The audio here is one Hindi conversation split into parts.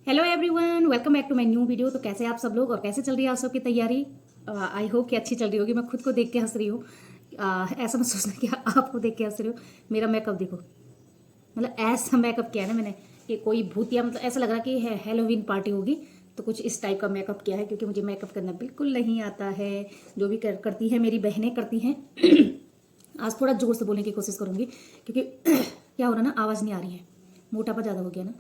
Hello everyone, welcome back to my new video. तो कैसे आप सब लोग और कैसे चल रही है आप सबकी तैयारी? आई होप कि अच्छी चल रही होगी। मैं खुद को देख के हंस रही हूँ। ऐसा मत सोचना कि आपको देख के हंस रही हो। मेरा मेकअप देखो, मतलब ऐसा मेकअप किया है ना मैंने कि कोई भूतिया, मतलब ऐसा लग रहा कि है हेलोवीन पार्टी होगी। तो कुछ इस टाइप का मेकअप किया है क्योंकि मुझे मेकअप करना बिल्कुल नहीं आता है। जो भी करती है मेरी बहनें करती हैं। आज थोड़ा जोर से बोलने की कोशिश करूँगी क्योंकि क्या हो रहा ना, आवाज़ नहीं आ रही है। मोटापा ज़्यादा हो गया ना,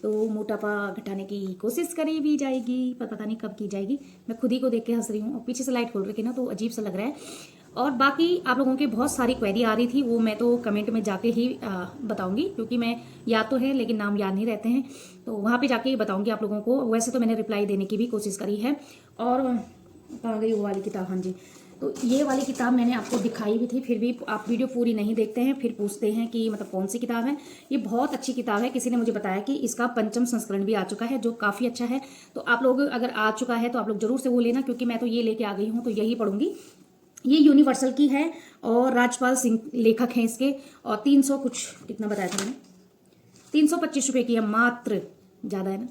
तो मोटापा घटाने की कोशिश करी भी जाएगी पर पता नहीं कब की जाएगी। मैं खुद ही को देख के हंस रही हूँ और पीछे से लाइट खोल रखी ना तो अजीब सा लग रहा है। और बाकी आप लोगों की बहुत सारी क्वेरी आ रही थी, वो मैं तो कमेंट में जाके ही बताऊंगी क्योंकि मैं याद तो है लेकिन नाम याद नहीं रहते हैं। तो वहाँ पे जाके ही बताऊंगी आप लोगों को। वैसे तो मैंने रिप्लाई देने की भी कोशिश करी है। और कहाँ गई वो वाली किताब? हाँ जी, तो ये वाली किताब मैंने आपको दिखाई भी थी, फिर भी आप वीडियो पूरी नहीं देखते हैं, फिर पूछते हैं कि मतलब कौन सी किताब है। ये बहुत अच्छी किताब है। किसी ने मुझे बताया कि इसका पंचम संस्करण भी आ चुका है जो काफ़ी अच्छा है। तो आप लोग अगर आ चुका है तो आप लोग जरूर से वो लेना क्योंकि मैं तो ये लेके आ गई हूँ तो यही पढ़ूंगी। ये यूनिवर्सल की है और राजपाल सिंह लेखक हैं इसके। और 300 कुछ कितना बताया था मैंने, 325 रुपये की है मात्र। ज़्यादा है ना,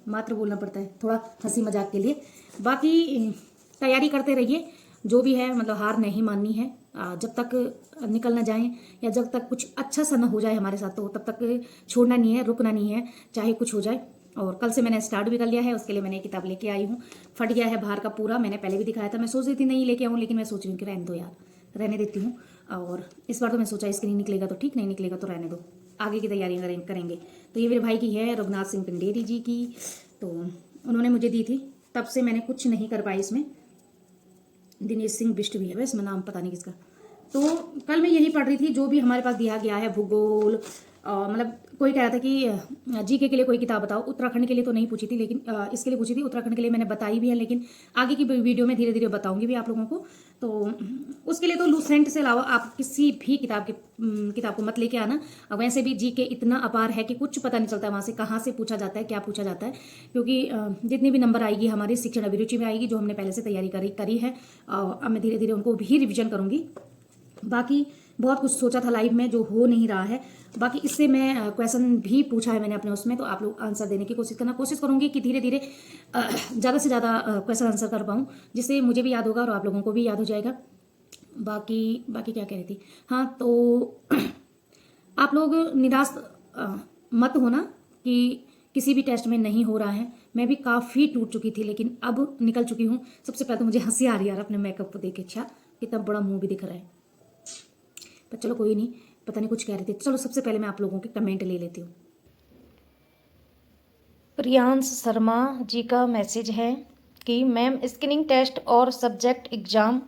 मात्र बोलना पड़ता है थोड़ा हंसी मजाक के लिए। बाकी तैयारी करते रहिए, जो भी है मतलब हार नहीं माननी है। जब तक निकल ना जाए या जब तक कुछ अच्छा सा ना हो जाए हमारे साथ तो तब तक छोड़ना नहीं है, रुकना नहीं है, चाहे कुछ हो जाए। और कल से मैंने स्टार्ट भी कर लिया है, उसके लिए मैंने एक किताब लेके आई हूँ। फट गया है बाहर का पूरा, मैंने पहले भी दिखाया था। मैं सोच रही थी नहीं लेके आऊँ लेकिन मैं सोच रही हूँ कि रहने दो यार, रहने देती हूँ। और इस बार तो मैं सोचा इसके नहीं निकलेगा तो ठीक, नहीं निकलेगा तो रहने दो, आगे की तैयारियां करेंगे। तो ये मेरे भाई की है, रघुनाथ सिंह पिंडेरी जी की। तो उन्होंने मुझे दी थी, तब से मैंने कुछ नहीं कर पाई इसमें। दिनेश सिंह बिष्ट भी है वैसे, मैं नाम पता नहीं किसका। तो कल मैं यही पढ़ रही थी जो भी हमारे पास दिया गया है, भूगोल। मतलब कोई कह रहा था कि जीके के लिए कोई किताब बताओ। उत्तराखंड के लिए तो नहीं पूछी थी लेकिन इसके लिए पूछी थी। उत्तराखंड के लिए मैंने बताई भी है लेकिन आगे की वीडियो में धीरे धीरे बताऊंगी भी आप लोगों को। तो उसके लिए तो लूसेंट से अलावा आप किसी भी किताब को मत लेके आना। वैसे भी जीके इतना अपार है कि कुछ पता नहीं चलता वहाँ से कहाँ से पूछा जाता है, क्या पूछा जाता है। क्योंकि जितनी भी नंबर आएगी हमारी शिक्षण अभिरुचि में आएगी, जो हमने पहले से तैयारी करी है। अब मैं धीरे धीरे उनको भी रिविजन करूंगी। बाकी बहुत कुछ सोचा था लाइव में जो हो नहीं रहा है। बाकी इससे मैं क्वेश्चन भी पूछा है मैंने अपने उसमें, तो आप लोग आंसर देने की कोशिश करूंगी कि धीरे धीरे ज़्यादा से ज़्यादा क्वेश्चन आंसर कर पाऊँ, जिससे मुझे भी याद होगा और आप लोगों को भी याद हो जाएगा। बाकी बाकी क्या कह रही थी? हाँ, तो आप लोग निराश मत होना कि किसी भी टेस्ट में नहीं हो रहा है। मैं भी काफ़ी टूट चुकी थी लेकिन अब निकल चुकी हूँ। सबसे पहले तो मुझे हंसी आ रही है यार अपने मेकअप को देख के। अच्छा, कितना बड़ा मुंह भी दिख रहा है, पर चलो कोई नहीं। पता नहीं कुछ कह रहे थे। चलो सबसे पहले मैं आप लोगों के कमेंट ले लेती हूँ। प्रियांश शर्मा जी का मैसेज है कि मैम स्क्रीनिंग टेस्ट और सब्जेक्ट एग्ज़ाम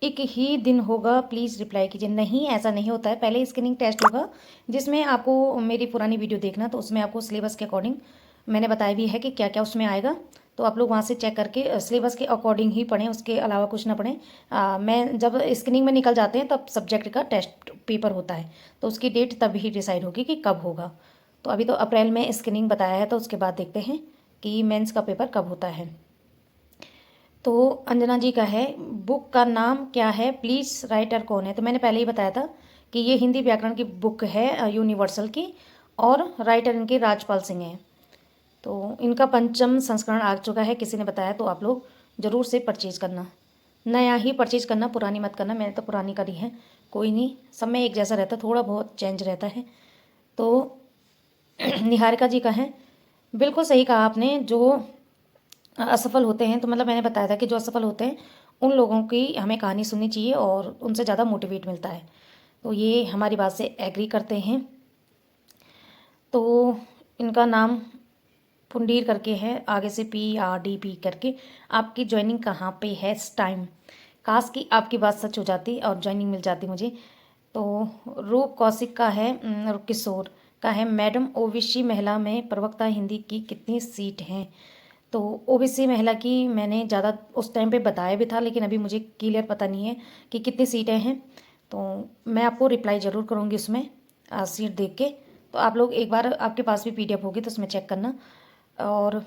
एक ही दिन होगा, प्लीज़ रिप्लाई कीजिए। नहीं, ऐसा नहीं होता है। पहले स्क्रीनिंग टेस्ट होगा जिसमें आपको मेरी पुरानी वीडियो देखना, तो उसमें आपको सिलेबस के अकॉर्डिंग मैंने बताया भी है कि क्या क्या उसमें आएगा। तो आप लोग वहाँ से चेक करके सिलेबस के अकॉर्डिंग ही पढ़ें, उसके अलावा कुछ ना पढ़ें। मैं जब स्क्रीनिंग में निकल जाते हैं तब सब्जेक्ट का टेस्ट पेपर होता है, तो उसकी डेट तब ही डिसाइड होगी कि कब होगा। तो अभी तो अप्रैल में स्क्रीनिंग बताया है, तो उसके बाद देखते हैं कि मेंस का पेपर कब होता है। तो अंजना जी का है, बुक का नाम क्या है प्लीज़, राइटर कौन है? तो मैंने पहले ही बताया था कि ये हिंदी व्याकरण की बुक है यूनिवर्सल की, और राइटर इनके राजपाल सिंह हैं। तो इनका पंचम संस्करण आ चुका है, किसी ने बताया, तो आप लोग ज़रूर से परचेज़ करना। नया ही परचेज़ करना, पुरानी मत करना। मैंने तो पुरानी करी है, कोई नहीं, सब में एक जैसा रहता, थोड़ा बहुत चेंज रहता है। तो निहारिका जी का है, बिल्कुल सही कहा आपने। जो असफल होते हैं, तो मतलब मैंने बताया था कि जो असफल होते हैं उन लोगों की हमें कहानी सुननी चाहिए और उनसे ज़्यादा मोटिवेट मिलता है। तो ये हमारी बात से एग्री करते हैं। तो इनका नाम पुंडीर करके है, आगे से PRDP करके। आपकी ज्वाइनिंग कहाँ पे है इस टाइम? काश कि आपकी बात सच हो जाती और ज्वाइनिंग मिल जाती मुझे। तो रूप कौशिक का है, किशोर का है, मैडम ओबीसी महिला में प्रवक्ता हिंदी की कितनी सीट हैं? तो ओबीसी महिला की मैंने ज़्यादा उस टाइम पे बताया भी था लेकिन अभी मुझे क्लियर पता नहीं है कि कितनी सीटें हैं। तो मैं आपको रिप्लाई ज़रूर करूँगी उसमें सीट देख के। तो आप लोग एक बार, आपके पास भी PDF होगी तो उसमें चेक करना। और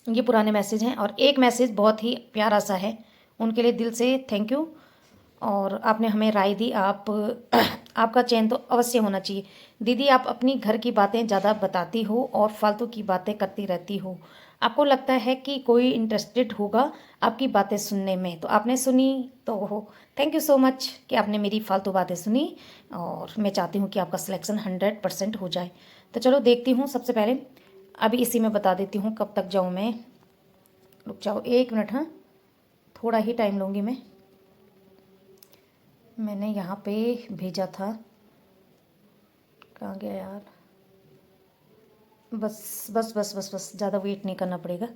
ये पुराने मैसेज हैं, और एक मैसेज बहुत ही प्यारा सा है, उनके लिए दिल से थैंक यू। और आपने हमें राय दी, आप आपका चयन तो अवश्य होना चाहिए। दीदी आप अपनी घर की बातें ज़्यादा बताती हो और फालतू की बातें करती रहती हो। आपको लगता है कि कोई इंटरेस्टेड होगा आपकी बातें सुनने में, तो आपने सुनी तो थैंक यू सो मच कि आपने मेरी फालतू बातें सुनी। और मैं चाहती हूँ कि आपका सिलेक्शन 100% हो जाए। तो चलो देखती हूँ। सबसे पहले अभी इसी में बता देती हूँ कब तक जाऊँ मैं। रुक जाओ 1 मिनट, हाँ थोड़ा ही टाइम लूँगी मैं। मैंने यहाँ पे भेजा था, कहाँ गया यार। बस बस बस बस बस, ज़्यादा वेट नहीं करना पड़ेगा।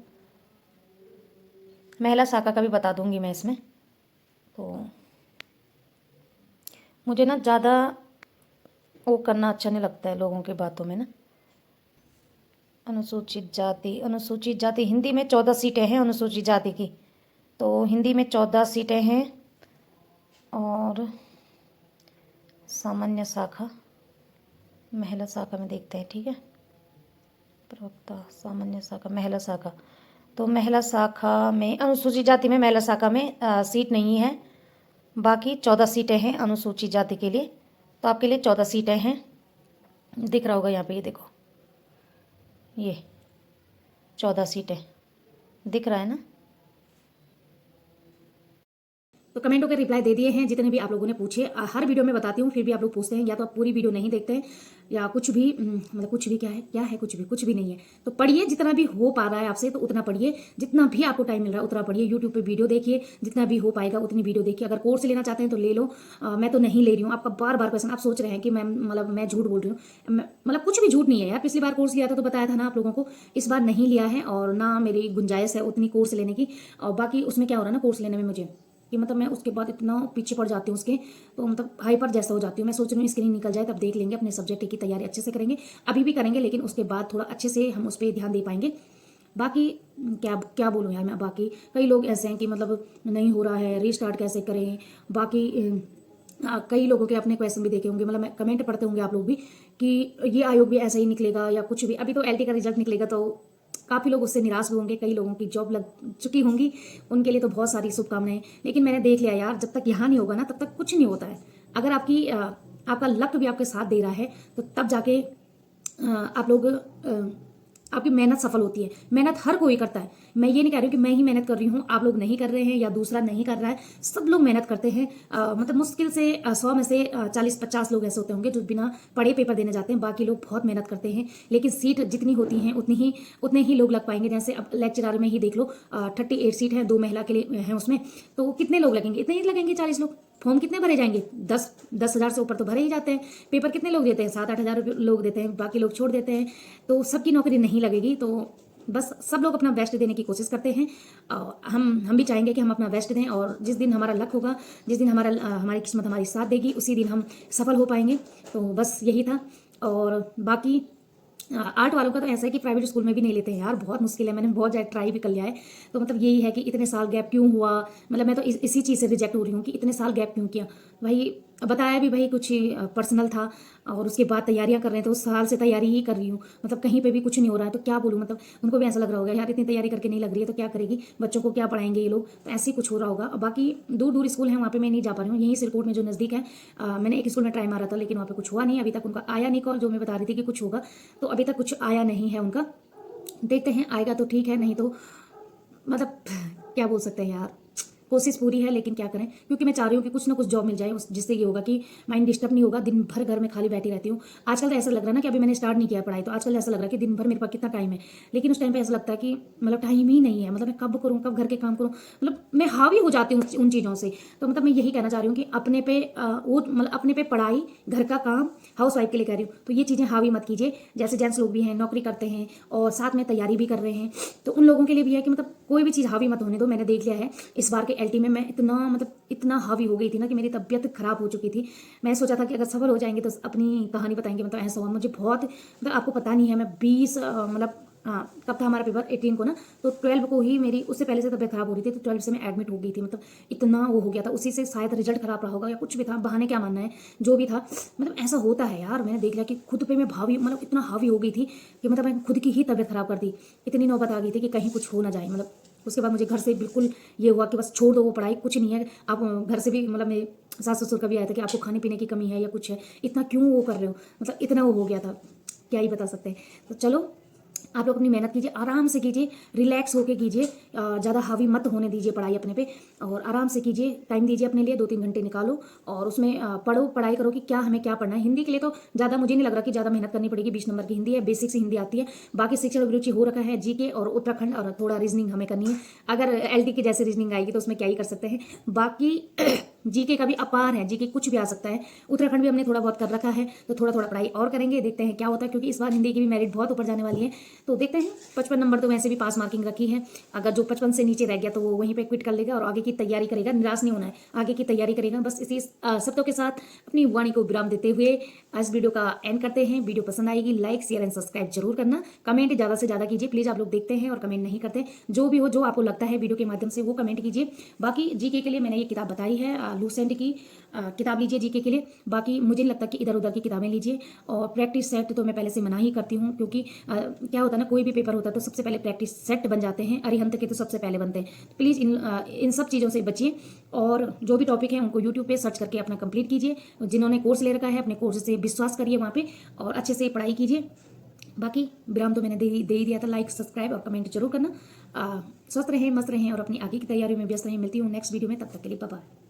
महिला शाखा का भी बता दूँगी मैं इसमें। तो मुझे ना ज़्यादा वो करना अच्छा नहीं लगता है लोगों की बातों में ना। अनुसूचित जाति हिंदी में 14 सीटें हैं अनुसूचित जाति की। तो हिंदी में 14 सीटें हैं। और सामान्य शाखा, महिला शाखा में देखते हैं, ठीक है। प्रवक्ता, सामान्य शाखा, महिला शाखा। तो महिला शाखा में, अनुसूचित जाति में महिला शाखा में सीट नहीं है। बाकी 14 सीटें हैं अनुसूचित जाति के लिए। तो आपके लिए 14 सीटें हैं, दिख रहा होगा यहाँ पे, ये देखो, ये 14 सीटें दिख रहा है ना। तो कमेंटों के रिप्लाई दे दिए हैं जितने भी आप लोगों ने पूछे। हर वीडियो में बताती हूँ, फिर भी आप लोग पूछते हैं, या तो आप पूरी वीडियो नहीं देखते हैं या कुछ भी, मतलब कुछ भी क्या है कुछ भी नहीं है। तो पढ़िए, जितना भी हो पा रहा है आपसे तो उतना पढ़िए, जितना भी आपको टाइम मिल रहा है उतना पढ़िए। यूट्यूब पे वीडियो देखिए, जितना भी हो पाएगा उतनी वीडियो देखिए। अगर कोर्स लेना चाहते हैं तो ले लो। मैं तो नहीं ले रही हूँ। आपका बार बार क्वेश्चन, आप सोच रहे हैं कि मैं झूठ बोल रही हूँ। मतलब कुछ भी झूठ नहीं है यार। पिछली बार कोर्स लिया था तो बताया था ना आप लोगों को। इस बार नहीं लिया है और ना मेरी गुंजाइश है उतनी कोर्स लेने की। और बाकी उसमें क्या हो रहा है ना, कोर्स लेने में मुझे कि मतलब मैं उसके बाद इतना पीछे पड़ जाती हूँ उसके, तो मतलब हाइपर जैसा हो जाती हूँ। मैं सोच रही हूँ स्क्रीन निकल जाए तब देख लेंगे, अपने सब्जेक्ट की तैयारी अच्छे से करेंगे। अभी भी करेंगे लेकिन उसके बाद थोड़ा अच्छे से हम उस पर ध्यान दे पाएंगे। बाकी क्या क्या बोलूँ यार मैं। बाकी कई लोग ऐसे हैं कि मतलब नहीं हो रहा है, रीस्टार्ट कैसे करें। बाकी कई लोगों के अपने क्वेश्चन भी देखे होंगे, मतलब मैं कमेंट पढ़ते होंगे आप लोग भी, कि ये आयोग भी ऐसा ही निकलेगा या कुछ भी। अभी तो एलटी का रिजल्ट निकलेगा तो काफ़ी लोग उससे निराश भी होंगे। कई लोगों की जॉब लग चुकी होंगी, उनके लिए तो बहुत सारी शुभकामनाएं। लेकिन मैंने देख लिया यार, जब तक यहाँ नहीं होगा ना तब तक कुछ नहीं होता है। अगर आपका लक भी आपके साथ दे रहा है तो तब जाके आप लोग आपकी मेहनत सफल होती है। मेहनत हर कोई करता है। मैं ये नहीं कह रही हूँ कि मैं ही मेहनत कर रही हूँ, आप लोग नहीं कर रहे हैं या दूसरा नहीं कर रहा है। सब लोग मेहनत करते हैं। मतलब मुश्किल से 100 में से 40-50 लोग ऐसे होते होंगे जो बिना पढ़े पेपर देने जाते हैं। बाकी लोग बहुत मेहनत करते हैं। लेकिन सीट जितनी होती हैं उतने ही लोग लग पाएंगे। जैसे अब लेक्चरर में ही देख लो, 38 सीट है, 2 महिला के लिए हैं उसमें। तो कितने लोग लगेंगे? इतने ही लगेंगे, 40 लोग। फॉर्म कितने भरे जाएंगे? 10,000 से ऊपर तो भरे ही जाते हैं। पेपर कितने लोग देते हैं? 7-8 हज़ार लोग देते हैं, बाकी लोग छोड़ देते हैं। तो सबकी नौकरी नहीं लगेगी। तो बस सब लोग अपना बेस्ट देने की कोशिश करते हैं। हम भी चाहेंगे कि हम अपना बेस्ट दें, और जिस दिन हमारा लक होगा, जिस दिन हमारी किस्मत हमारी साथ देगी, उसी दिन हम सफल हो पाएंगे। तो बस यही था। और बाकी आर्ट वालों का तो ऐसा है कि प्राइवेट स्कूल में भी नहीं लेते हैं यार, बहुत मुश्किल है। मैंने बहुत ज़्यादा ट्राई भी कर लिया है। तो मतलब यही है कि इतने साल गैप क्यों हुआ। मतलब मैं तो इसी चीज़ से रिजेक्ट हो रही हूँ कि इतने साल गैप क्यों किया। भाई बताया भी भाई कुछ पर्सनल था, और उसके बाद तैयारियां कर रहे थे। उस साल से तैयारी ही कर रही हूँ, मतलब कहीं पे भी कुछ नहीं हो रहा है। तो क्या बोलूँ, मतलब उनको भी ऐसा लग रहा होगा यार इतनी तैयारी करके नहीं लग रही है तो क्या करेगी, बच्चों को क्या पढ़ाएंगे ये लोग। तो ऐसे ही कुछ हो रहा होगा। बाकी दूर दूर स्कूल हैं, वहाँ पे मैं नहीं जा पा रही हूँ। यहीं सिरकोट में जो नज़दीक है, मैंने एक स्कूल में ट्राई मारा था लेकिन वहाँ पे कुछ हुआ नहीं। अभी तक उनका आया नहीं कॉल, जो मैं बता रही थी कि कुछ होगा, तो अभी तक कुछ आया नहीं है उनका। देखते हैं, आएगा तो ठीक है, नहीं तो मतलब क्या बोल सकते हैं यार। कोशिश पूरी है लेकिन क्या करें, क्योंकि मैं चाह रही हूँ कि कुछ ना कुछ जॉब मिल जाए जिससे ये होगा कि माइंड डिस्टर्ब नहीं होगा। दिन भर घर में खाली बैठी रहती हूँ। आजकल तो ऐसा लग रहा है ना कि अभी मैंने स्टार्ट नहीं किया पढ़ाई, तो आजकल ऐसा लग रहा है कि दिन भर मेरे पास कितना टाइम है। लेकिन उस टाइम पे ऐसा लगता है कि मतलब टाइम ही नहीं है। मतलब मैं कब करूँ, कब घर के काम करूँ, मतलब मैं हावी हो जाती हूँ उन चीज़ों से। तो मतलब मैं यही कहना चाह रही हूँ कि अपने पे वो मतलब अपने पे पढ़ाई, घर का काम, हाउस वाइफ के लिए कह रही हूँ, तो ये चीज़ें हावी मत कीजिए। जैसे जेंट्स लोग भी हैं, नौकरी करते हैं और साथ में तैयारी भी कर रहे हैं, तो उन लोगों के लिए भी है कि मतलब कोई भी चीज़ हावी मत होने दो। मैंने देख लिया है इस बार के एलटी में मैं इतना हावी हो गई थी ना कि मेरी तबीयत खराब हो चुकी थी। मैं सोचा था कि अगर सफल हो जाएंगे तो अपनी कहानी बताएंगे। मतलब ऐसा हुआ मुझे बहुत, मतलब आपको पता नहीं है, मैं 20 मतलब कब था हमारा पेपर, 18 को ना, तो 12 को ही मेरी, उससे पहले से तबीयत खराब हो रही थी, तो 12 से मैं एडमिट हो गई थी। मतलब इतना वो हो गया था, उसी से शायद रिजल्ट खराब रहा होगा या कुछ भी था, बहाने क्या मानना है, जो भी था। मतलब ऐसा होता है यार। मैंने देख लिया कि खुद पे मैं भावी, मतलब इतना हावी हो गई थी कि मतलब मैं खुद की ही तबीयत खराब कर दी। इतनी नौबत आ गई थी कि कहीं कुछ हो ना जाए। मतलब उसके बाद मुझे घर से बिल्कुल ये हुआ कि बस छोड़ दो वो पढ़ाई, कुछ नहीं है। आप घर से भी मतलब मैं सास ससुर का भी आया था कि आपको खाने पीने की कमी है या कुछ है, इतना क्यों वो कर रहे हो, मतलब इतना वो हो गया था, क्या ही बता सकते हैं। तो चलो आप लोग अपनी मेहनत कीजिए, आराम से कीजिए, रिलैक्स होके कीजिए, ज़्यादा हावी मत होने दीजिए पढ़ाई अपने पे, और आराम से कीजिए, टाइम दीजिए अपने लिए, 2-3 घंटे निकालो और उसमें पढ़ो, पढ़ाई करो कि क्या हमें क्या पढ़ना है। हिंदी के लिए तो ज़्यादा मुझे नहीं लग रहा कि ज़्यादा मेहनत करनी पड़ेगी, 20 नंबर की हिंदी है, बेसिक से हिंदी आती है। बाकी शिक्षण अभिरुचि हो रखा है, जीके और उत्तराखंड और थोड़ा रीजनिंग हमें करनी है। अगर एलटी की जैसे रीजनिंग आएगी तो उसमें क्या ही कर सकते हैं। बाकी जीके का भी अपार है, जीके कुछ भी आ सकता है। उत्तराखंड भी हमने थोड़ा बहुत कर रखा है, तो थोड़ा थोड़ा पढ़ाई और करेंगे, देखते हैं क्या होता है, क्योंकि इस बार हिंदी की भी मेरिट बहुत ऊपर जाने वाली है। तो देखते हैं, 55 नंबर तो वैसे भी पास मार्किंग रखी है, अगर जो 55 से नीचे रह गया तो वो वहीं पे क्विट कर लेगा और आगे की तैयारी करेगा, निराश नहीं होना है, आगे की तैयारी करेगा। बस इसी शब्दों के साथ अपनी वाणी को विराम देते हुए इस वीडियो का एंड करते हैं। वीडियो पसंद आएगी लाइक शेयर एंड सब्सक्राइब जरूर करना, कमेंट ज़्यादा से ज़्यादा कीजिए प्लीज़। आप लोग देखते हैं और कमेंट नहीं करते, जो भी हो, जो आपको लगता है वीडियो के माध्यम से वो कमेंट कीजिए। बाकी जीके के लिए मैंने ये किताब बताई है, लूसेंट की किताब लीजिए जीके के लिए। बाकी मुझे नहीं लगता कि इधर उधर की किताबें लीजिए, और प्रैक्टिस सेट तो मैं पहले से मना ही करती हूँ, क्योंकि क्या होता है ना, कोई भी पेपर होता है तो सबसे पहले प्रैक्टिस सेट बन जाते हैं, अरिहंत के तो सबसे पहले बनते हैं। तो प्लीज़ इन सब चीज़ों से बचिए, और जो भी टॉपिक है उनको यूट्यूब पे सर्च करके अपना कंप्लीट कीजिए। जिन्होंने कोर्स ले रखा है अपने कोर्स से विश्वास करिए वहाँ पे, और अच्छे से पढ़ाई कीजिए। बाकी विराम तो मैंने दे ही दिया था, लाइक सब्सक्राइब और कमेंट जरूर करना। स्वस्थ रहें, मस्त रहें और अपनी आगे की तैयारी में व्यस्त रहें। मिलती हूँ नेक्स्ट वीडियो में, तब तक के लिए बाय बाय।